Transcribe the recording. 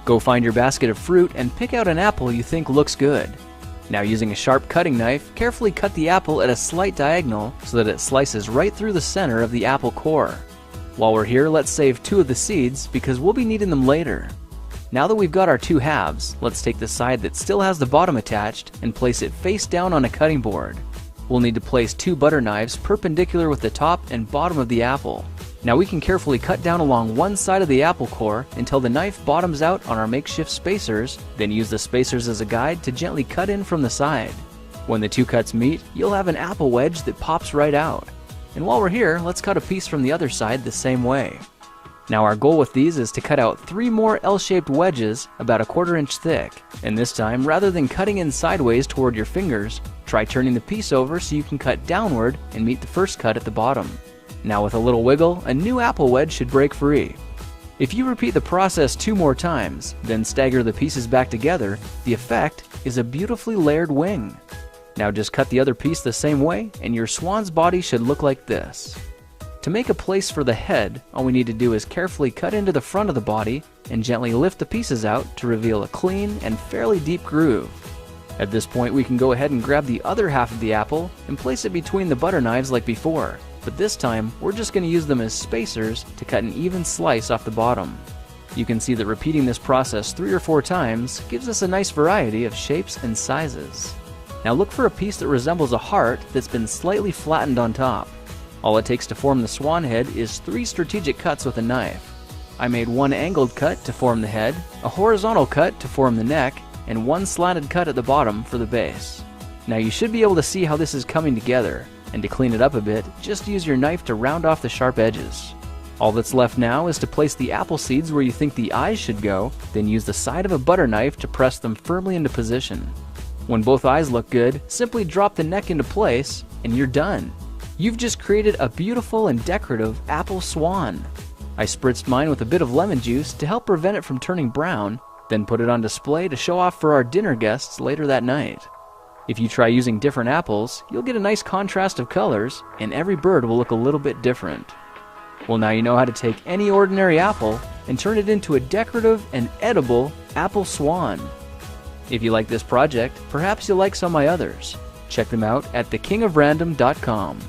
Go find your basket of fruit and pick out an apple you think looks good. Now, using a sharp cutting knife, carefully cut the apple at a slight diagonal so that it slices right through the center of the apple core. While we're here, let's save 2 of the seeds because we'll be needing them later. Now that we've got our 2 halves, let's take the side that still has the bottom attached and place it face down on a cutting board. We'll need to place 2 butter knives perpendicular with the top and bottom of the apple. Now we can carefully cut down along one side of the apple core until the knife bottoms out on our makeshift spacers, then use the spacers as a guide to gently cut in from the side. When the 2 cuts meet, you'll have an apple wedge that pops right out. And while we're here, let's cut a piece from the other side the same way. Now our goal with these is to cut out 3 more L-shaped wedges about a 1/4 inch thick. And this time, rather than cutting in sideways toward your fingers, try turning the piece over so you can cut downward and meet the first cut at the bottom. Now with a little wiggle, a new apple wedge should break free. If you repeat the process 2 more times, then stagger the pieces back together, the effect is a beautifully layered wing. Now just cut the other piece the same way and your swan's body should look like this. To make a place for the head, all we need to do is carefully cut into the front of the body and gently lift the pieces out to reveal a clean and fairly deep groove. At this point, we can go ahead and grab the other half of the apple and place it between the butter knives like before, but this time we're just going to use them as spacers to cut an even slice off the bottom. You can see that repeating this process 3 or 4 times gives us a nice variety of shapes and sizes. Now look for a piece that resembles a heart that's been slightly flattened on top. All it takes to form the swan head is 3 strategic cuts with a knife. I made 1 angled cut to form the head, a horizontal cut to form the neck, and 1 slanted cut at the bottom for the base. Now you should be able to see how this is coming together, and to clean it up a bit, just use your knife to round off the sharp edges. All that's left now is to place the apple seeds where you think the eyes should go, then use the side of a butter knife to press them firmly into position. When both eyes look good, simply drop the neck into place, and you're done. You've just created a beautiful and decorative apple swan. I spritzed mine with a bit of lemon juice to help prevent it from turning brown, then put it on display to show off for our dinner guests later that night. If you try using different apples, you'll get a nice contrast of colors, and every bird will look a little bit different. Well, now you know how to take any ordinary apple and turn it into a decorative and edible apple swan. If you like this project, perhaps you'll like some of my others. Check them out at thekingofrandom.com.